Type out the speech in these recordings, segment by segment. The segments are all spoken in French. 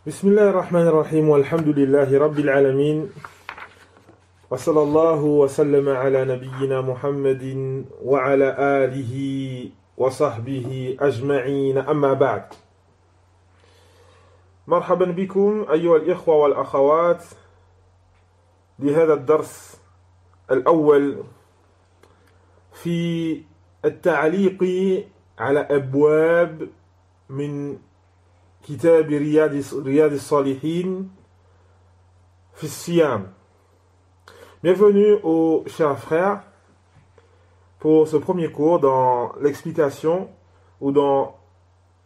بسم الله الرحمن الرحيم والحمد لله رب العالمين وصلى الله وسلم على نبينا محمد وعلى آله وصحبه أجمعين أما بعد مرحبا بكم أيها الإخوة والأخوات لهذا الدرس الأول في التعليق على أبواب من كتاب رياض الصالحين في الصيام. Bienvenue aux chers frères pour ce premier cours dans l'explication ou dans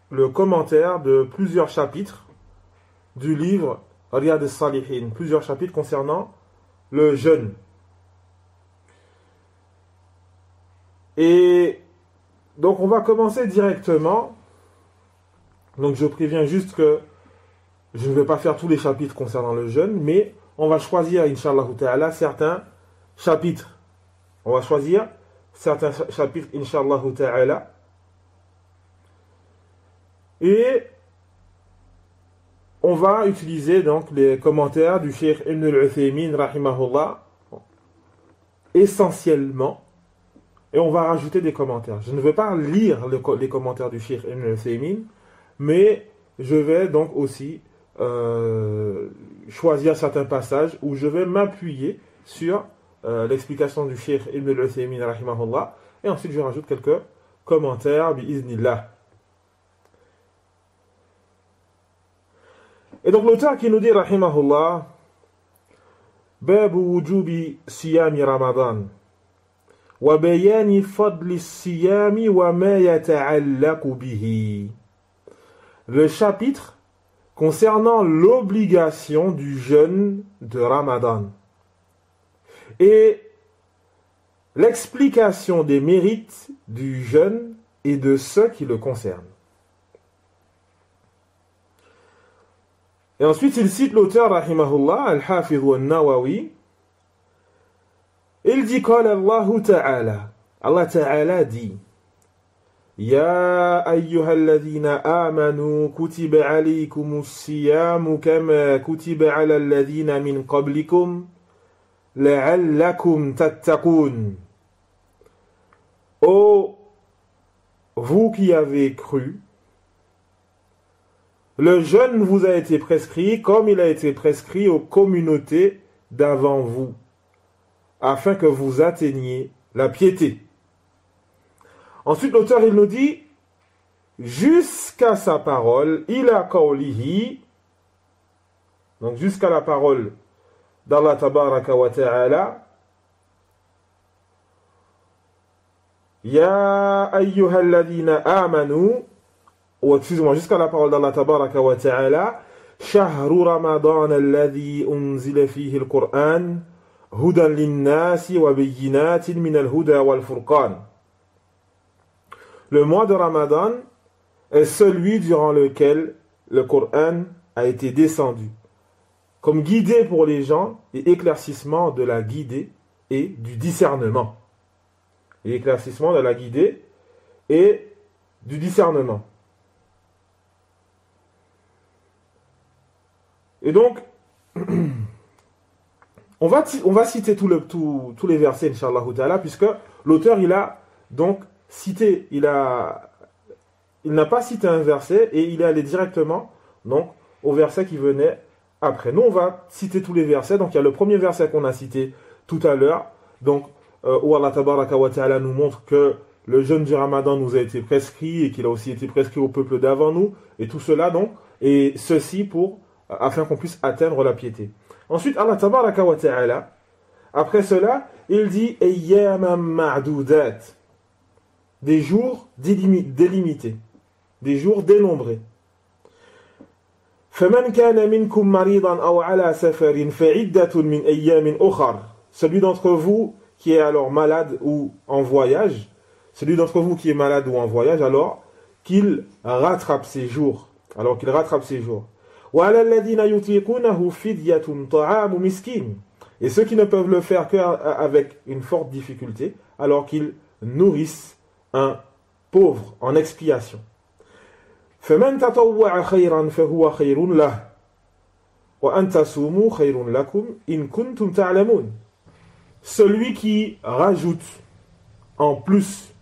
le commentaire de plusieurs chapitres du livre Riyad al-Salihin, plusieurs chapitres concernant le jeûne. Et donc on va commencer directement. Donc je préviens juste que je ne vais pas faire tous les chapitres concernant le jeûne, mais on va choisir, Inch'Allah ta'ala, certains chapitres. On va choisir certains chapitres, Inch'Allah ta'ala. Et on va utiliser donc les commentaires du Cheikh Ibn al-Uthaymin, rahimahullah, essentiellement. Et on va rajouter des commentaires. Je ne vais pas lire les commentaires du Cheikh Ibn al-Uthaymin, mais je vais donc aussi choisir certains passages où je vais m'appuyer sur l'explication du Cheikh Ibn al-Uthaymin rahimahullah, et ensuite je rajoute quelques commentaires bi'iznillah. Et donc l'auteur qui nous dit rahimahullah Babu wujubi siyami Ramadan wa bayani fadli siyami wa ma yata'allaqu bihi. Le chapitre concernant l'obligation du jeûne de Ramadan et l'explication des mérites du jeûne et de ceux qui le concernent. Et ensuite, il cite l'auteur, rahimahullah, al-Hafidh al-Nawawi. Il dit, qala Allahu ta'ala, Allah ta'ala dit, يا أيها الذين آمنوا كتب عليكم الصيام كما كتب على الذين من قبلكم لعلكم تتقون. Ô vous qui avez cru, le jeûne vous a été prescrit comme il a été prescrit aux communautés d'avant vous, afin que vous atteigniez la piété. Ensuite, l'auteur, il nous dit, jusqu'à sa parole, ila qawlihi, donc jusqu'à la parole d'Allah tabaraka wa ta'ala, ya ayyuhalladhina amanu, ou excusez-moi, jusqu'à la parole d'Allah tabaraka wa ta'ala, shahru ramadan alladhi unzila fihi al-Qur'an, hudan linnasi wa bayyinatin min al-huda wal-furqan. Le mois de Ramadan est celui durant lequel le Coran a été descendu, comme guidée pour les gens et éclaircissement de la guidée et du discernement. Et éclaircissement de la guidée et du discernement. Et donc, on va citer tous les versets, Inch'Allah ta'ala, puisque l'auteur, il a donc cité, il n'a pas cité un verset et il est allé directement donc au verset qui venait après. Nous on va citer tous les versets. Donc il y a le premier verset qu'on a cité tout à l'heure, donc où Allah tabaraka wa ta'ala nous montre que le jeûne du Ramadan nous a été prescrit et qu'il a aussi été prescrit au peuple d'avant nous, et tout cela donc, et ceci afin qu'on puisse atteindre la piété. Ensuite Allah tabaraka wa ta'ala, après cela, il dit ayyaman ma'dudat, des jours délimités, des jours dénombrés. فَمَنْ كَانَ مِنْكُمْ مَرِيضًا أَوْ عَلَى سَفَرٍ فَعِدَّةٌ مِنْ أَيَّامٍ أُخَرٍ. Celui d'entre vous qui est alors malade ou en voyage, alors qu'il rattrape ses jours. وَعَلَى الَّذِينَ يُطِيقُونَهُ فِدْيَةٌ طَعَامُ مِسْكِينٍ. Et ceux qui ne peuvent le faire qu'avec une forte difficulté, alors qu'ils nourrissent un pauvre en expiation. فَمَنْ تَطَوَّعَ خَيْرًا فَهُوَ خَيْرٌ لَهُ. وَأَن تَصُومُوا خَيْرٌ لَكُمْ إِن كُنتُمْ تَعْلَمُونَ. Celui qui rajoute en plus,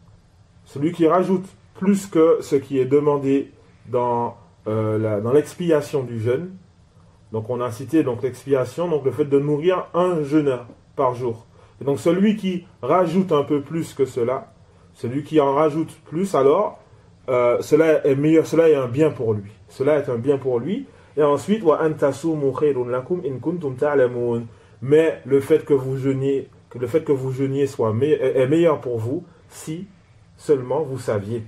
celui qui rajoute plus que ce qui est demandé dans l'expiation du jeûne. Donc on a cité donc l'expiation, donc le fait de nourrir un jeûneur par jour. Et donc celui qui rajoute un peu plus que cela, celui qui en rajoute plus, alors cela est meilleur, cela est un bien pour lui. Cela est un bien pour lui. Et ensuite, وَأَن تَصُومُوا خَيْرٌ لَكُمْ إِن كُنتُمْ تَعْلَمُونَ. Mais le fait que vous jeûniez, est meilleur pour vous si seulement vous saviez.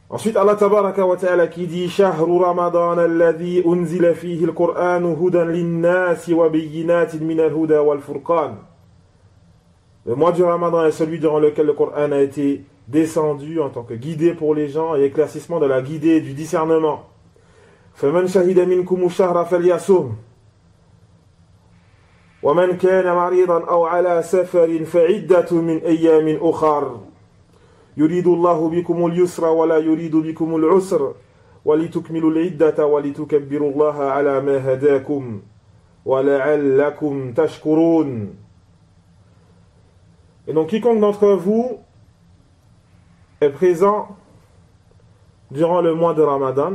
Ensuite, Allah tabaraka wa ta'ala qui dit شهر رمضان الذي أنزل فيه القرآن هدى للناس وبينات من الهدى والفرقان. Le mois du Ramadan est celui durant lequel le Coran a été descendu en tant que guidée pour les gens et éclaircissement de la guidée et du discernement. فمن شهد منكم الشهر فليصم ومن كان مريضا أو على سفر فعدة من أيام أخر يريد الله بكم اليسر ولا يريد بكم العسر ولتكملوا العدة ولتكبروا الله على ما هداكم ولعلكم تشكرون. Et donc quiconque d'entre vous est présent durant le mois de Ramadan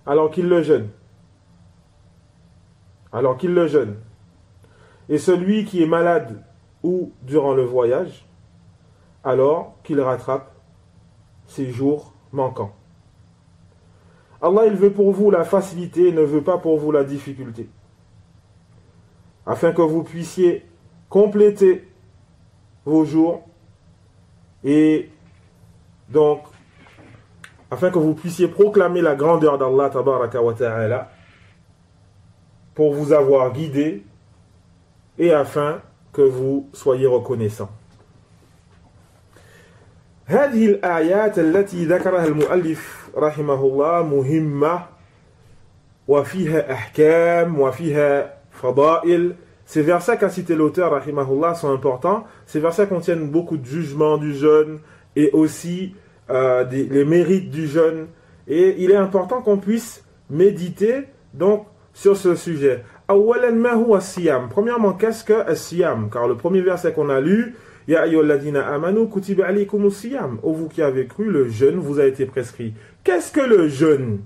alors qu'il le jeûne. Et celui qui est malade ou durant le voyage, alors qu'il rattrape ses jours manquants. Allah, il veut pour vous la facilité et ne veut pas pour vous la difficulté. Afin que vous puissiez compléter vos jours et donc afin que vous puissiez proclamer la grandeur d'Allah tabaraka wa ta'ala pour vous avoir guidé et afin que vous soyez reconnaissants. هذه الآيات التي ذكرها المؤلف رحمه الله مهمة وفيها أحكام وفيها فضائل. Ces versets qu'a cité l'auteur rahimahullah sont importants. Ces versets contiennent beaucoup de jugements du jeûne et aussi les mérites du jeûne. Et il est important qu'on puisse méditer donc sur ce sujet. أولاً ما هو الصيام. Premièrement, qu'est-ce que الصيام? Car le premier verset qu'on a lu, Ya ayyuhalladhina amanu kutiba alaykumus siyam. Ô vous qui avez cru, le jeûne vous a été prescrit. Qu'est-ce que le jeûne?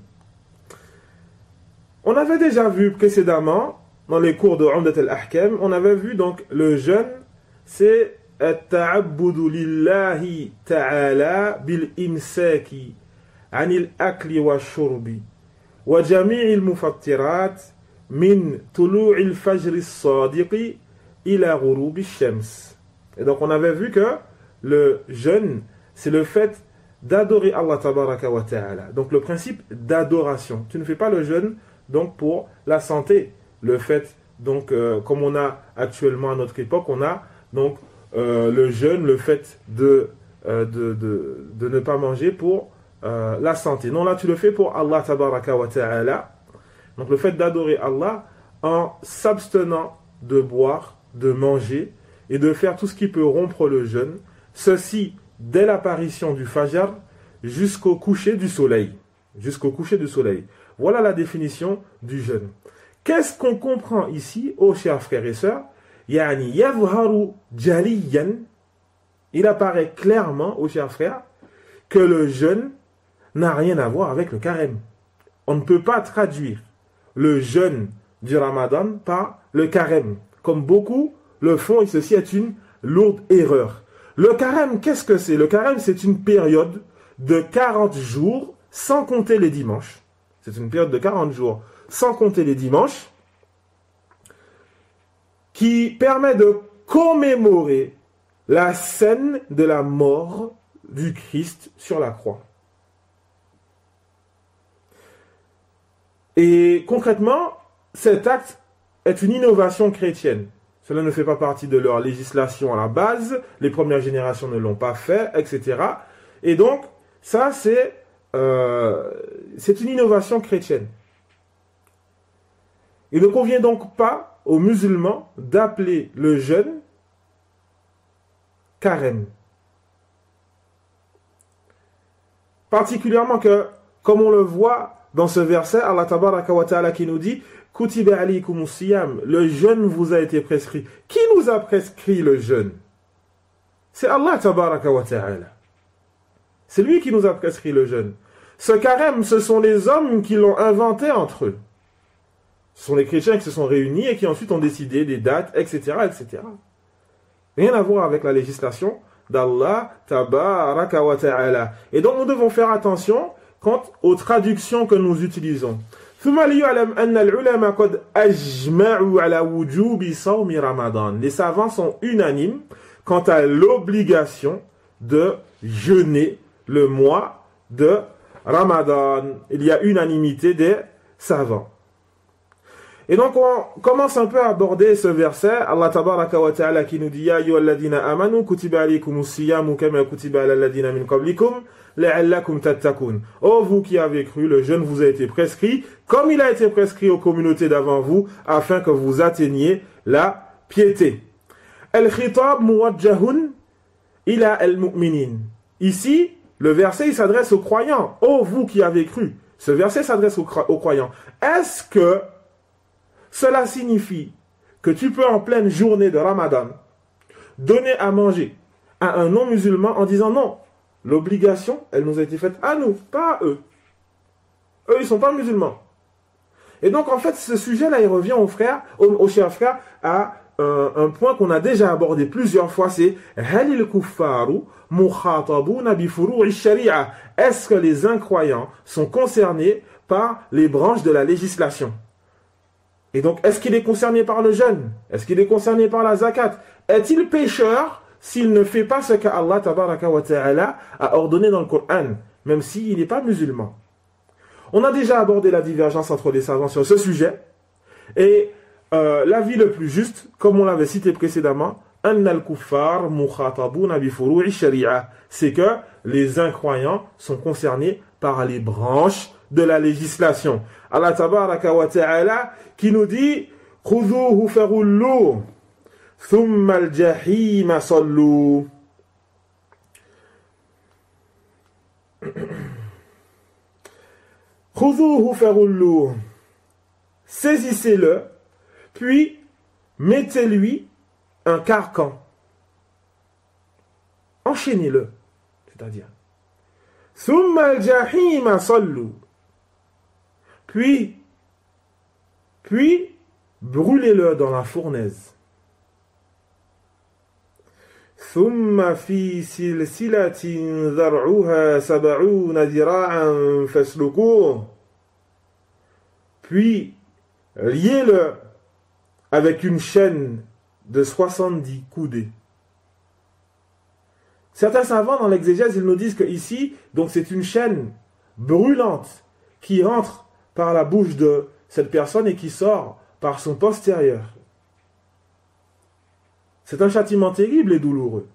On avait déjà vu précédemment dans les cours de Umdat al-Ahkam, on avait vu donc le jeûne, c'est at-ta'abbudu lillahi ta'ala bil imsaki anil akli wa shurbi wa jami'il mufattirat min tulu'il fajri as-sadiqi ila ghurubi ash-shams. Et donc on avait vu que le jeûne, c'est le fait d'adorer Allah tabaraka wa ta'ala. Donc le principe d'adoration. Tu ne fais pas le jeûne donc pour la santé. Le fait, donc comme on a actuellement à notre époque, on a donc le jeûne, le fait de ne pas manger pour la santé. Non, là tu le fais pour Allah tabaraka wa ta'ala. Donc le fait d'adorer Allah en s'abstenant de boire, de manger, et de faire tout ce qui peut rompre le jeûne, ceci dès l'apparition du Fajr jusqu'au coucher du soleil. Jusqu'au coucher du soleil. Voilà la définition du jeûne. Qu'est-ce qu'on comprend ici, ô chers frères et sœurs? Yani yadharu jaliyan, il apparaît clairement, ô chers frères, que le jeûne n'a rien à voir avec le carême. On ne peut pas traduire le jeûne du Ramadan par le carême, comme beaucoup le font, et ceci est une lourde erreur. Le carême, qu'est-ce que c'est? Le carême, c'est une période de 40 jours, sans compter les dimanches. C'est une période de 40 jours, sans compter les dimanches, qui permet de commémorer la scène de la mort du Christ sur la croix. Et concrètement, cet acte est une innovation chrétienne. Cela ne fait pas partie de leur législation à la base, les premières générations ne l'ont pas fait, etc. Et donc, ça c'est une innovation chrétienne. Il ne convient donc pas aux musulmans d'appeler le jeûne carême. Particulièrement que comme on le voit dans ce verset, Allah tabaraka wa ta'ala qui nous dit Kutiba alaykumus siyam, le jeûne vous a été prescrit. Qui nous a prescrit le jeûne? C'est Allah tabaraka wa ta'ala. C'est lui qui nous a prescrit le jeûne. Ce carême, ce sont les hommes qui l'ont inventé entre eux. Ce sont les chrétiens qui se sont réunis et qui ensuite ont décidé des dates, etc., etc. Rien à voir avec la législation d'Allah tabaraka wa ta'ala. Et donc nous devons faire attention quant aux traductions que nous utilisons. Les savants sont unanimes quant à l'obligation de jeûner le mois de Ramadan. Il y a unanimité des savants. Et donc on commence un peu à aborder ce verset. Allah tabaraka wa ta'ala qui nous dit Ya ayyuhalladhina amanu kutiba alaykumus siyamu kama kutiba alal ladina min qablikum la'allakum tattaqun. Oh vous qui avez cru, le jeûne vous a été prescrit comme il a été prescrit aux communautés d'avant vous afin que vous atteigniez la piété. Al-khitab muwajjahun ila al-mu'minin. Ici, le verset il s'adresse aux croyants. Oh vous qui avez cru. Ce verset s'adresse aux croyants. Est-ce que cela signifie que tu peux en pleine journée de Ramadan donner à manger à un non-musulman en disant non, l'obligation, elle nous a été faite à nous, pas à eux. Eux, ils ne sont pas musulmans. Et donc, en fait, ce sujet-là, il revient aux chers frères, à un point qu'on a déjà abordé plusieurs fois, c'est Halil kuffaru mukhatabuna bi furu'i sharia. Est-ce que les incroyants sont concernés par les branches de la législation? Et donc, est-ce qu'il est concerné par le jeûne? Est-ce qu'il est concerné par la zakat? Est-il pécheur s'il ne fait pas ce qu'Allah tabaraka wa ta'ala a ordonné dans le Coran, même s'il n'est pas musulman? On a déjà abordé la divergence entre les savants sur ce sujet. Et l'avis le plus juste, comme on l'avait cité précédemment, c'est que les incroyants sont concernés par les branches de la législation. Allah tabaraka wa ta'ala qui nous dit khudhuhu faghullu thumma al-jahima sallu. Khudhuhu faghullu, saisissez-le puis mettez-lui un carcan, enchaînez-le, c'est-à-dire thumma al-jahima sallu, puis brûlez-le dans la fournaise. ثم في سلسلة ذرعها 70 ذراعا فاسلكوه. Puis liez-le avec une chaîne de 70 coudées. Certains savants dans l'exégèse, ils nous disent que ici, donc c'est une chaîne brûlante qui rentre par la bouche de cette personne et qui sort par son postérieur. C'est un châtiment terrible et douloureux.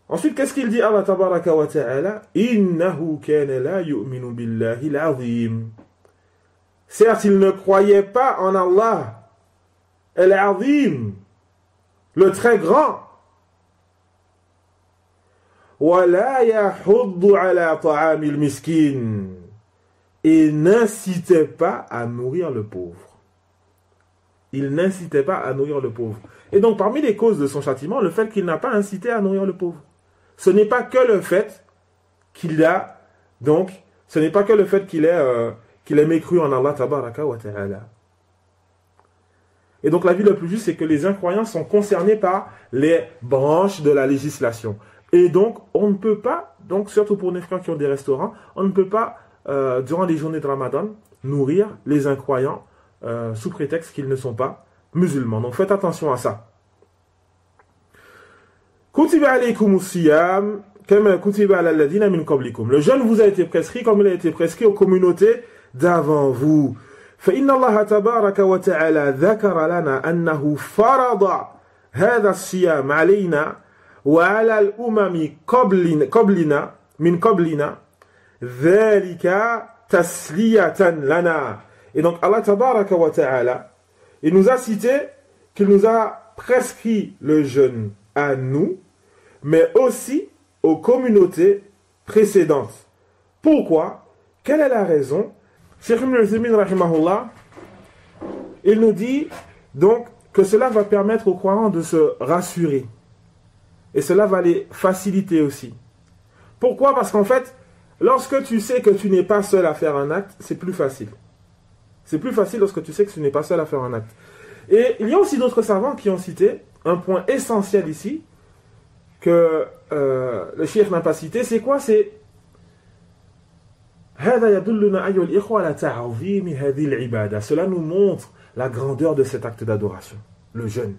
Ensuite, qu'est-ce qu'il dit Allah tabaraka wa ta'ala? Innahu kana la yu'minu billahi al-azim. Certes, il ne croyait pas en Allah, al-azim, le très grand. Wa la yahuddu ala ta'amil miskin. Et n'incitait pas à nourrir le pauvre. Il n'incitait pas à nourrir le pauvre. Et donc, parmi les causes de son châtiment, le fait qu'il n'a pas incité à nourrir le pauvre. Ce n'est pas que le fait qu'il a, donc, ce n'est pas que le fait qu'il ait mécru en Allah tabaraka wa ta'ala. Et donc, l'avis le plus juste, c'est que les incroyants sont concernés par les branches de la législation. Et donc, on ne peut pas, donc, surtout pour les frères qui ont des restaurants, on ne peut pas, durant les journées de Ramadan, nourrir les incroyants sous prétexte qu'ils ne sont pas musulmans. Donc faites attention à ça. Kutiba alaykumus siyam kama kutiba alal ladina min qablikum. Le jeûne vous a été prescrit comme il a été prescrit aux communautés d'avant vous. Fa inna Allah tabaraka wa ta'ala dhakara lana annahu farada hadha as-siyam alayna wa ala al-umami qablina min qablina dhalika tasliyatan lana. Et donc Allah tabaraka wa ta'ala, il nous a cité qu'il nous a prescrit le jeûne à nous, mais aussi aux communautés précédentes. Pourquoi? Quelle est la raison? Cheikh Ibn Uthaymin rahimahullah, il nous dit donc que cela va permettre aux croyants de se rassurer. Et cela va les faciliter aussi. Pourquoi? Parce qu'en fait, lorsque tu sais que tu n'es pas seul à faire un acte, c'est plus facile. C'est plus facile lorsque tu sais que tu n'es pas seul à faire un acte. Et il y a aussi d'autres savants qui ont cité un point essentiel ici, que le cheikh n'a pas cité. C'est quoi? C'est cela nous montre la grandeur de cet acte d'adoration, le jeûne.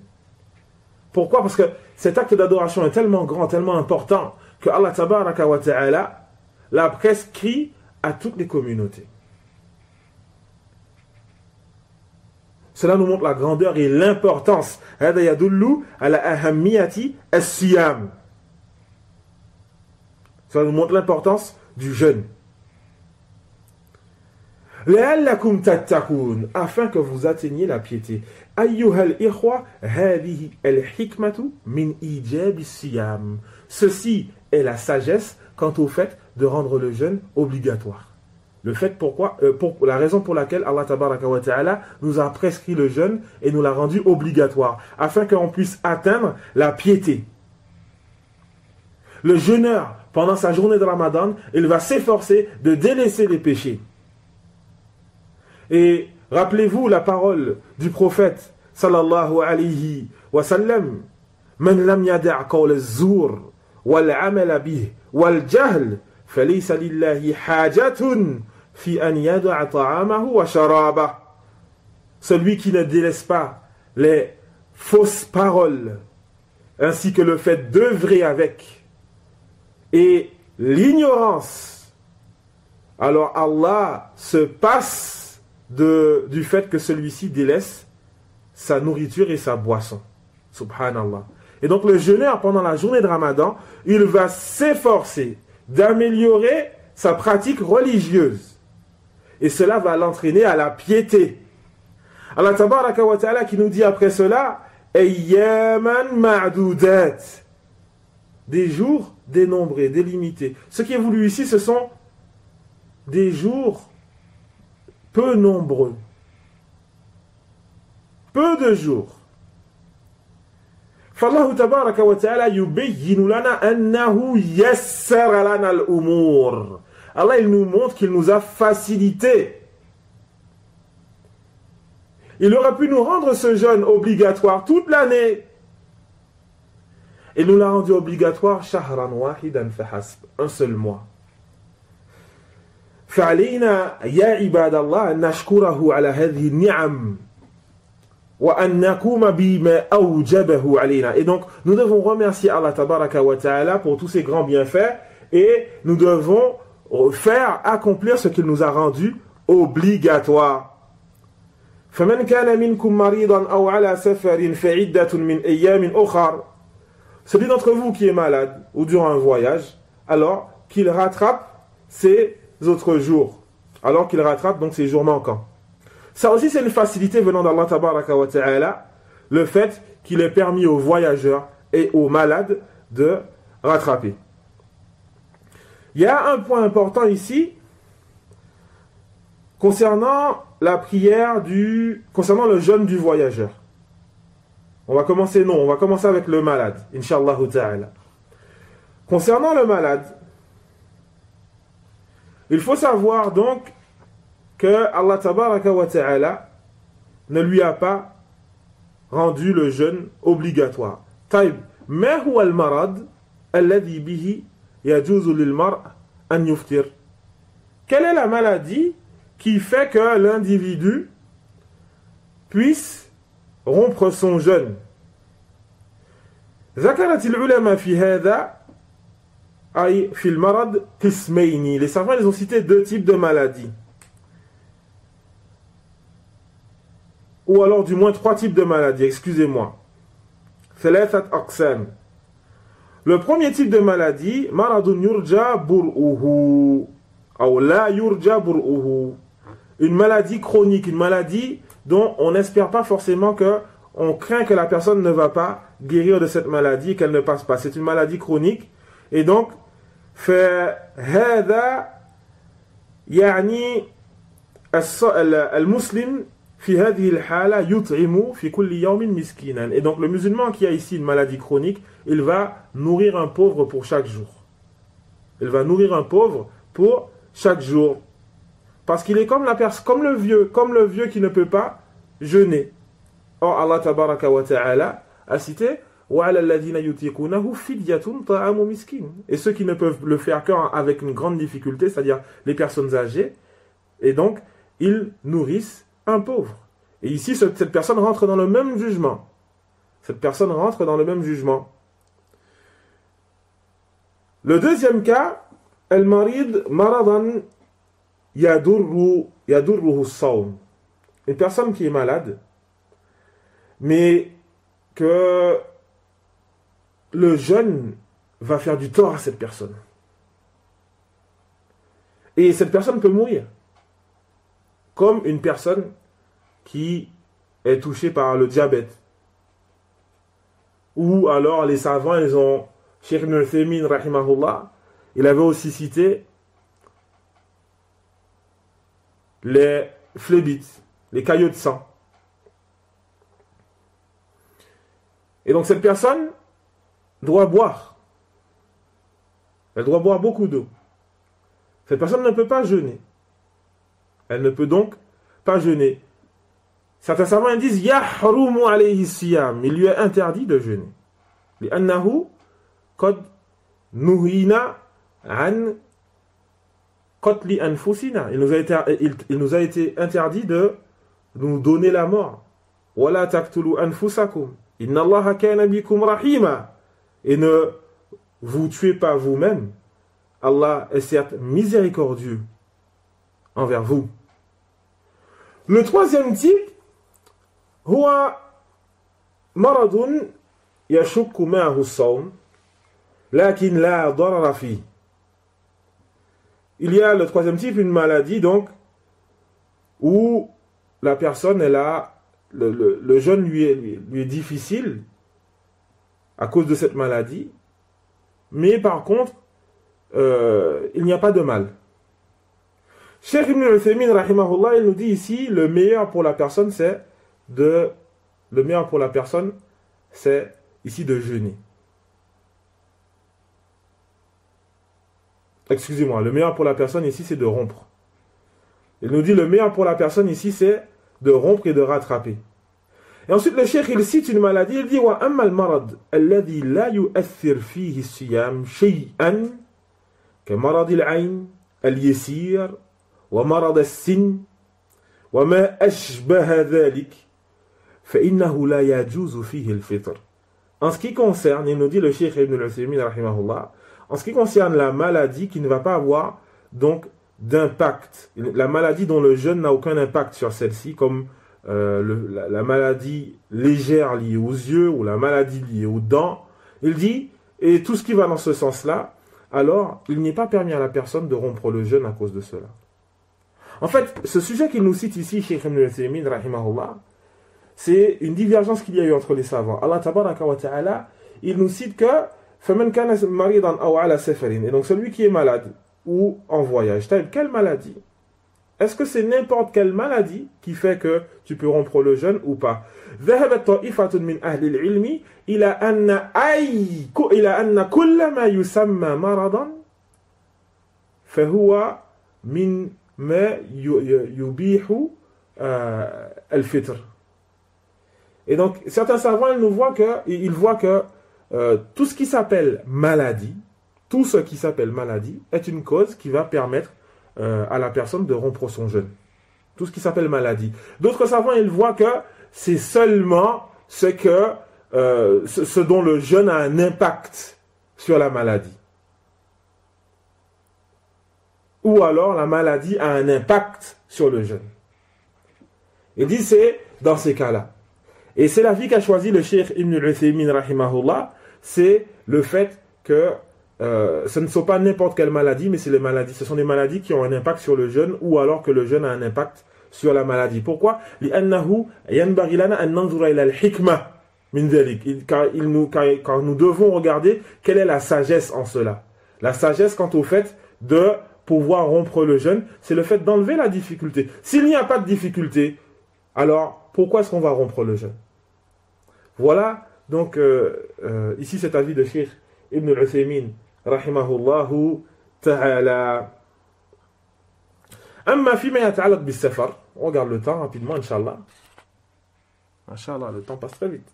Pourquoi? Parce que cet acte d'adoration est tellement grand, tellement important, que Allah tabaraka wa ta'ala l'a prescrit à toutes les communautés. Cela nous montre la grandeur et l'importance. Cela nous montre l'importance du jeûne. Afin que vous atteigniez la piété. Ceci est la sagesse quant au fait de rendre le jeûne obligatoire. Le fait la raison pour laquelle Allah tabaraka wa ta'ala nous a prescrit le jeûne et nous l'a rendu obligatoire, afin qu'on puisse atteindre la piété. Le jeûneur, pendant sa journée de Ramadan, il va s'efforcer de délaisser les péchés. Et rappelez-vous la parole du prophète sallallahu alayhi wa sallam: Man lam yada' qawl az-zur wal 'amal bih wal jahl falaysa lillahi hajatun fi an yada'a ta'amahu wa sharabah. Celui qui ne délaisse pas les fausses paroles ainsi que le fait d'œuvrer avec et l'ignorance, alors Allah se passe du fait que celui-ci délaisse sa nourriture et sa boisson. Subhanallah. Et donc le jeûneur, pendant la journée de Ramadan, il va s'efforcer d'améliorer sa pratique religieuse. Et cela va l'entraîner à la piété. Allah tabaraka wa ta'ala qui nous dit après cela: ayyaman ma'dudat, des jours dénombrés, délimités. Ce qui est voulu ici, ce sont des jours peu nombreux, peu de jours. فالله تبارك وتعالى يبين لنا أنه يسر لنا الأمور. Allah, il nous montre qu'il nous a facilité. Il aurait pu nous rendre ce jeûne obligatoire toute l'année. Il nous l'a rendu obligatoire shahran wahidan fahasb, un seul mois. فعلينا يا عباد الله أن نشكره على هذه النعم وأن نقوم بما أوجبه علينا. Et donc nous devons remercier Allah tabaraka wa ta'ala pour tous ces grands bienfaits et nous devons accomplir ce qu'il nous a rendu obligatoire. فمن كان منكم مريضا أو على سفر فعدة من أيام أخر. Celui d'entre vous qui est malade ou durant un voyage, alors qu'il rattrape ses autres jours, alors qu'il rattrape donc ses jours manquants. Ça aussi c'est une facilité venant d'Allah tabaraka wa ta'ala, le fait qu'il ait permis aux voyageurs et aux malades de rattraper. Il y a un point important ici concernant la prière concernant le jeûne du voyageur. On va commencer avec le malade, Inch'Allah ta'ala. Concernant le malade, il faut savoir donc que Allah tabaraka wa ta'ala ne lui a pas rendu le jeûne obligatoire. Taïb, ma huwa al-marad alladhi bihi yajuzu lil-mar' an yuftir. Quelle est la maladie qui fait que l'individu puisse rompre son jeûne? ذكرت العلماء في هذا أي في المرض قسمين. Les savants ils ont cité deux types de maladies, ou alors du moins trois types de maladies, excusez-moi. ثلاثة أقسام. Le premier type de maladie, مرض يرجى برؤه أو لا يرجى برؤه. Une maladie chronique, une maladie dont on n'espère pas forcément on craint que la personne ne va pas guérir de cette maladie et qu'elle ne passe pas. C'est une maladie chronique et donc فهذا يعني المسلم في هذه الحالة يطعم في كل يوم مسكينا. Et donc le musulman qui a ici une maladie chronique, il va nourrir un pauvre pour chaque jour. Il va nourrir un pauvre pour chaque jour. Parce qu'il est comme le vieux qui ne peut pas jeûner. Or Allah tabaraka wa ta'ala a cité وَعَلَى الَّذِينَ يُطِيقُونَهُ فِدْيَةٌ طَعَامُ مِسْكِينٍ. Et ceux qui ne peuvent le faire qu'avec une grande difficulté, c'est-à-dire les personnes âgées, et donc ils nourrissent un pauvre. Et ici, cette personne rentre dans le même jugement. Cette personne rentre dans le même jugement. Le deuxième cas, al-marid maradan yadurruhu as-sawm. Une personne qui est malade, mais que le jeûne va faire du tort à cette personne. Et cette personne peut mourir. Comme une personne qui est touchée par le diabète. Ou alors les savants, ils ont... Cheikh Ibn al-Thaymin, rahimahullah, il avait aussi cité les phlébites, les caillots de sang. Et donc cette personne doit boire. Elle doit boire beaucoup d'eau. Cette personne ne peut pas jeûner. Elle ne peut donc pas jeûner. Certains savants disent yahrumu alayhi siyam, il lui est interdit de jeûner. Li'annahu qad nuhina an qatli anfusina. Il nous a été interdit de nous donner la mort. Wala taqtulu anfusakum. Inna Allaha kana bikum rahima. Et ne vous tuez pas vous-même. Allah est certes miséricordieux envers vous. Le troisième type, huwa maradun yashukku ma'ahu as-sawm, lakin la darara fi. Il y a le troisième type, une maladie donc où la personne le jeûne lui est difficile à cause de cette maladie, mais par contre il n'y a pas de mal. Cheikh Ibn al-Thaymin, rahimahullah, il nous dit ici, le meilleur pour la personne, c'est ici de jeûner. Excusez-moi, le meilleur pour la personne ici, c'est de rompre. Il nous dit, le meilleur pour la personne ici, c'est de rompre et de rattraper. Et ensuite, le cheikh, il cite une maladie, il dit, wa amma al-marad, alladhi la yu'athir fihi as-siyam shay'an, ka marad al-ayn, al-yasir, ومرض السن وما أشبه ذلك فإنه لا يجوز فيه الفطر. En ce qui concerne, il nous dit le Cheikh Ibn al-Uthaymin rahimahullah, en ce qui concerne la maladie qui ne va pas avoir donc d'impact, la maladie dont le jeûne n'a aucun impact sur celle-ci, comme la maladie légère liée aux yeux ou la maladie liée aux dents, il dit, et tout ce qui va dans ce sens-là, alors il n'est pas permis à la personne de rompre le jeûne à cause de cela. En fait, ce sujet qu'il nous cite ici, Cheikh Ibn al-Uthaymin, rahimahullah, c'est une divergence qu'il y a eu entre les savants. Allah tabaraka wa ta'ala, il nous cite que فَمَنْ كَانَ مَرِيضًا أَوْ عَلَى سَفَرٍ. Et donc celui qui est malade ou en voyage. Quelle maladie? Est-ce que c'est n'importe quelle maladie qui fait que tu peux rompre le jeûne ou pas? ذهبت طائفة من أهل العلم إلى أن كل ما يسمى مرضا فهو من ما يبيح الفطر. Et donc certains savants ils voient que tout ce qui s'appelle maladie, est une cause qui va permettre à la personne de rompre son jeûne. Tout ce qui s'appelle maladie. D'autres savants ils voient que c'est seulement ce dont le jeûne a un impact sur la maladie. Ou alors la maladie a un impact sur le jeûne. Il dit c'est dans ces cas-là. Et c'est l'avis qu'a choisi le Cheikh Ibn al-Uthaymin rahimahullah, c'est le fait que ce ne sont pas n'importe quelle maladie, mais ce sont des maladies qui ont un impact sur le jeûne, ou alors que le jeûne a un impact sur la maladie. Pourquoi? لأنه ينبغي لنا أن ننظر إلى الحكمة من ذلك. Car nous devons regarder quelle est la sagesse en cela. La sagesse quant au fait de pouvoir rompre le jeûne, c'est le fait d'enlever la difficulté. S'il n'y a pas de difficulté, alors pourquoi est-ce qu'on va rompre le jeûne? Voilà, donc ici cet avis de Cheikh Ibn al-Uthaymin, rahimahullahu ta'ala. Amma fima yata'allaq bis safar. On regarde le temps rapidement, Inch'Allah. Inch'Allah, le temps passe très vite.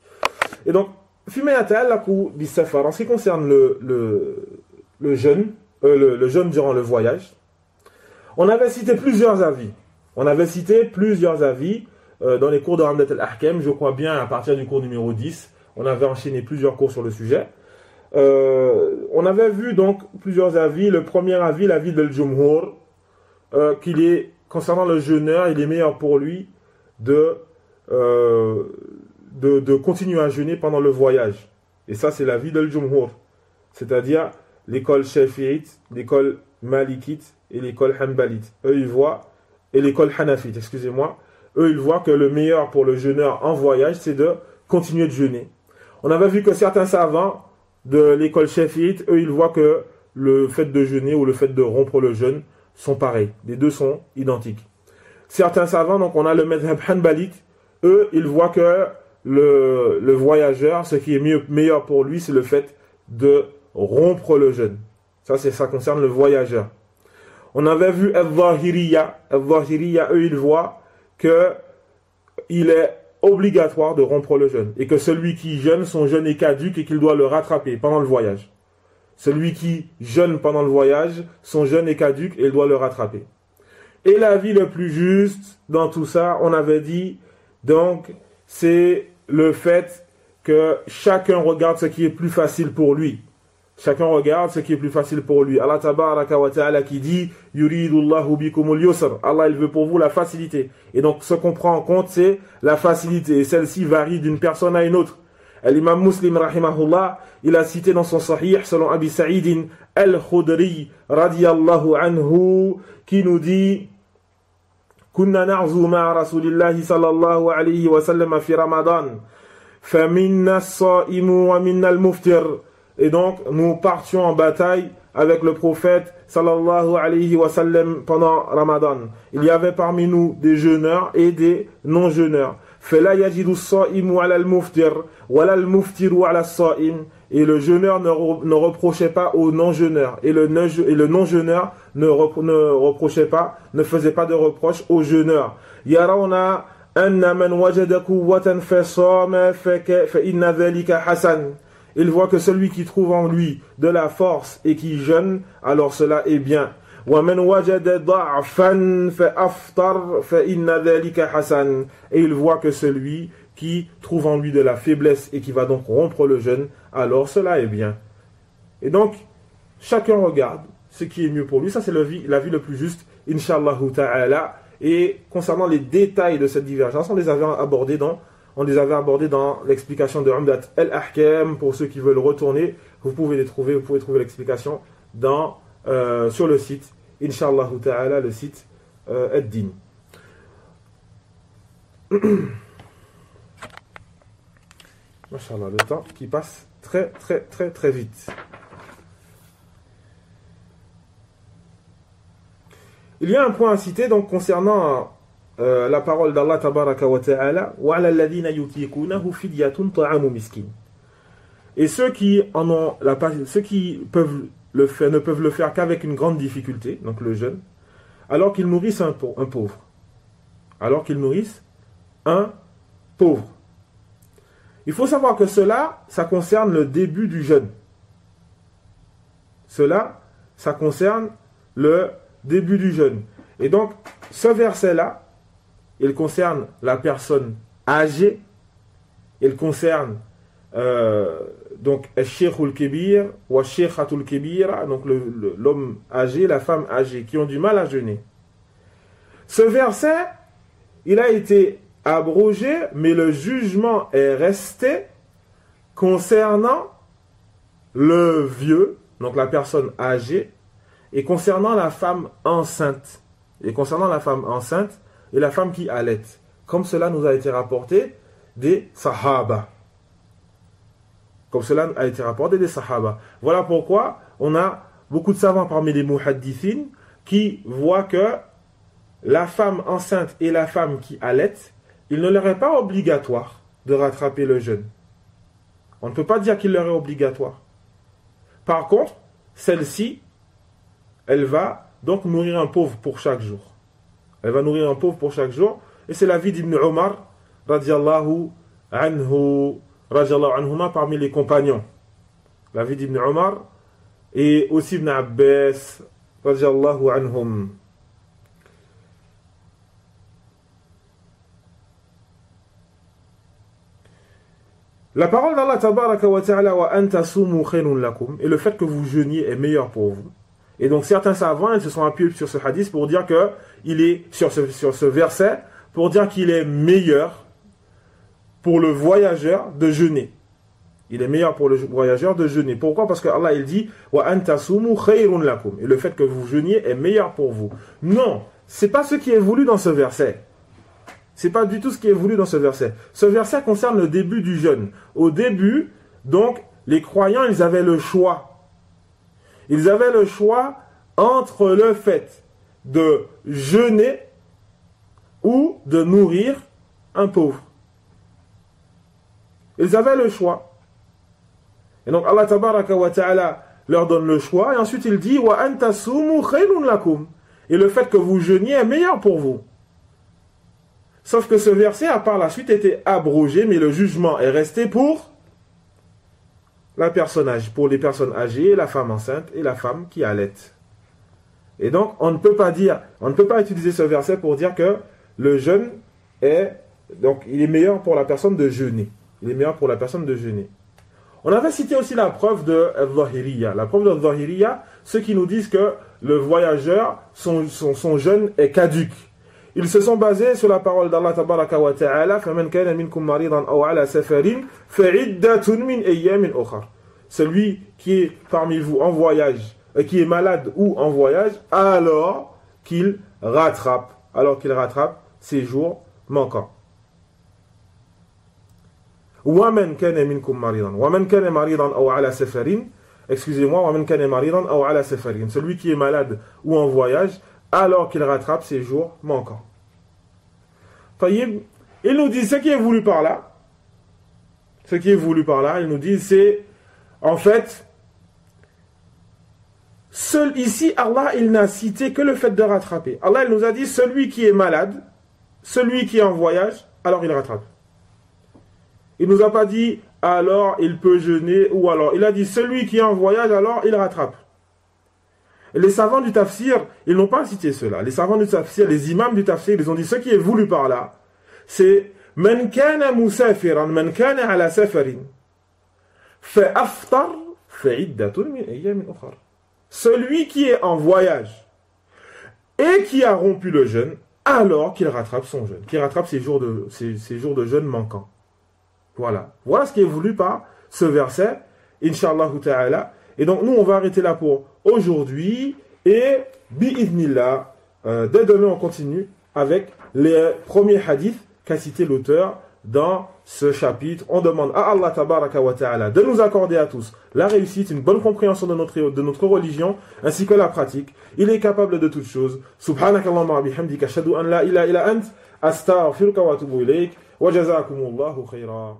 Et donc, fima yata'allaq bis safar, en ce qui concerne le jeûne, le jeûne durant le voyage, on avait cité plusieurs avis. On avait cité plusieurs avis dans les cours de Umdat al-Ahkam, je crois bien à partir du cours numéro 10. On avait enchaîné plusieurs cours sur le sujet. On avait vu donc plusieurs avis. Le premier avis, l'avis de l'Jumhur, qu'il est, concernant le jeûneur, il est meilleur pour lui de continuer à jeûner pendant le voyage. Et ça, c'est l'avis de l'Jumhur. C'est-à-dire l'école Shafi'ite, l'école Malikite et l'école Hanbalite. Eux, ils voient, et l'école Hanafite, excusez-moi. Eux, ils voient que le meilleur pour le jeûneur en voyage, c'est de continuer de jeûner. On avait vu que certains savants de l'école Shafi'ite, eux, ils voient que le fait de jeûner ou le fait de rompre le jeûne sont pareils. Les deux sont identiques. Certains savants, donc on a le madhab Hanbalite, eux, ils voient que le voyageur, ce qui est meilleur pour lui, c'est le fait de rompre le jeûne. Ça concerne le voyageur. On avait vu Al-Zahiriya. Al-Zahiriya, eux, ils voient que il est obligatoire de rompre le jeûne. Et que celui qui jeûne, son jeûne est caduc et qu'il doit le rattraper pendant le voyage. Celui qui jeûne pendant le voyage, son jeûne est caduc et il doit le rattraper. Et l'avis le plus juste dans tout ça, on avait dit, donc, c'est le fait que chacun regarde ce qui est plus facile pour lui. Chacun regarde ce qui est plus facile pour lui. Allah tabaraka wa ta'ala qui dit yuridullahu bikumul yusr. Allah, il veut pour vous la facilité. Et donc ce qu'on prend en compte, c'est la facilité. Et celle-ci varie d'une personne à une autre. L'imam Muslim rahimahullah, il a cité dans son sahih selon Abi Sa'id al-Khudri radiyallahu anhu qui nous dit kunna na'zu ma'a rasulillahi sallallahu alayhi wa sallam fi ramadan faminna as-sa'imu wa minna al-muftir. Et donc, nous partions en bataille avec le prophète sallallahu alayhi wa sallam pendant Ramadan. Il y avait parmi nous des jeûneurs et des non-jeûneurs. فَلَا يَجِدُ الصَّائِمُ عَلَى الْمُفْتِرِ وَلَا الْمُفْتِرُ عَلَى الصَّائِمِ. Et le jeûneur ne reprochait pas au non-jeûneur. Et le non-jeûneur ne reprochait pas, ne faisait pas de reproche au jeûneur. يَرَوْنَ أَنَّ مَنْ وَجَدَ قُوَّةً فَصَامَ فَإِنَّ ذَلِكَ حَسَنٌ. Il voit que celui qui trouve en lui de la force et qui jeûne, alors cela est bien. Et il voit que celui qui trouve en lui de la faiblesse et qui va donc rompre le jeûne, alors cela est bien. Et donc, chacun regarde ce qui est mieux pour lui. Ça, c'est l'avis le plus juste, Inch'Allah ta'ala. Et concernant les détails de cette divergence, on les avait abordés dans l'explication de Umdat al-Ahkam. Pour ceux qui veulent retourner, vous pouvez trouver l'explication sur le site, Inch'Allah ta'ala, le site Ad-Din. Masha'Allah, le temps qui passe très très très très vite. Il y a un point à citer donc concernant la parole d'Allah tabaraka wa ta'ala wa 'ala alladhina yutiqunahu fidyatun ta'amu miskin. Et ceux qui ne peuvent le faire qu'avec une grande difficulté, donc le jeûne, alors qu'ils nourrissent un pauvre. Alors qu'ils nourrissent un pauvre. Il faut savoir que ça concerne le début du jeûne. Ça concerne le début du jeûne. Et donc, ce verset-là, il concerne la personne âgée, il concerne donc al-sheikhul kibir ou al-sheikhatul kibira, donc l'homme âgé, la femme âgée, qui ont du mal à jeûner. Ce verset, il a été abrogé, mais le jugement est resté concernant le vieux, donc la personne âgée, et concernant la femme enceinte. Et la femme qui allait. Comme cela nous a été rapporté des sahaba. Voilà pourquoi on a beaucoup de savants parmi les muhaddithin qui voient que la femme enceinte et la femme qui allait, il ne leur est pas obligatoire de rattraper le jeûne. On ne peut pas dire qu'il leur est obligatoire. Par contre, celle-ci, elle va donc nourrir un pauvre pour chaque jour. Elle va nourrir un pauvre pour chaque jour. Et c'est l'avis d'Ibn Omar, radiallahu anhuma, parmi les compagnons. L'avis d'Ibn Omar et aussi Ibn Abbas, radiallahu anhum. La parole d'Allah tabaraka wa ta'ala wa anta sumu khayrun lakum, et le fait que vous jeûniez est meilleur pour vous. Et donc certains savants, ils se sont appuyés sur ce hadith pour dire que il est sur ce verset pour dire qu'il est meilleur pour le voyageur de jeûner. Il est meilleur pour le voyageur de jeûner. Pourquoi? Parce que Allah il dit wa anta sumu khayrun lakum, et le fait que vous jeûniez est meilleur pour vous. Non, c'est pas ce qui est voulu dans ce verset. C'est pas du tout ce qui est voulu dans ce verset. Ce verset concerne le début du jeûne. Au début, donc, les croyants, ils avaient le choix. Ils avaient le choix entre le fait de jeûner ou de nourrir un pauvre. Ils avaient le choix. Et donc Allah tabaraka wa ta'ala leur donne le choix et ensuite il dit wa anta sumu khayrun lakum, et le fait que vous jeûniez est meilleur pour vous. Sauf que ce verset a par la suite été abrogé, mais le jugement est resté pour la personne âgée, pour les personnes âgées, la femme enceinte et la femme qui allait. Et donc on ne peut pas utiliser ce verset pour dire que le jeûne est, donc il est meilleur pour la personne de jeûner. Il est meilleur pour la personne de jeûner. On avait cité aussi la preuve de Al-Zahiriyya. La preuve de Al-Zahiriyya, ceux qui nous disent que le voyageur, son jeûne est caduque. Ils se sont basés sur la parole d'Allah tabaraka wa ta'ala فَمَنْ كَانَ مِنْكُمْ مَرِيضًا أَوْ عَلَى سَفَرٍ فَعِدَّةٌ مِنْ أَيَّامٍ أُخَرٍ. Celui qui est parmi vous en voyage, qui est malade ou en voyage, alors qu'il rattrape ses jours manquants. وَمَنْ كَانَ مِنْكُمْ مَرِيضًا وَمَنْ كَانَ مَرِيضًا أَوْ عَلَى سَفَرٍ وَمَنْ كَانَ مَرِيضًا أَوْ عَلَى سَفَرٍ. Celui qui est malade ou en voyage, alors qu'il rattrape ses jours manquants. Il nous dit ce qui est voulu par là. Ce qui est voulu par là, il nous dit c'est en fait seul ici Allah il n'a cité que le fait de rattraper. Allah il nous a dit celui qui est malade, celui qui est en voyage, alors il rattrape. Il nous a pas dit alors il peut jeûner ou alors il a dit celui qui est en voyage alors il rattrape. Les savants du tafsir, ils n'ont pas cité cela. Les savants du tafsir, les imams du tafsir, ils ont dit ce qui est voulu par là, c'est man kana musafiran, man kana ala safarin, fa aftar fa iddatun min ayyamin ukhra. Celui qui est en voyage et qui a rompu le jeûne, alors qu'il rattrape son jeûne, qu'il rattrape ses jours de jeûne manquants. Voilà. Voilà ce qui est voulu par ce verset, Inch'Allah ta'ala. Et donc nous on va arrêter là pour aujourd'hui et bi'idhnillah, dès demain on continue avec les premiers hadiths qu'a cité l'auteur dans ce chapitre. On demande à Allah tabaraka wa ta'ala de nous accorder à tous la réussite, une bonne compréhension de notre religion ainsi que la pratique. Il est capable de toutes choses. Subhanakallahumma wa bihamdika ashhadu an la ilaha illa ant astaghfiruka wa atubu ilayk wa jazakumullahu khayran.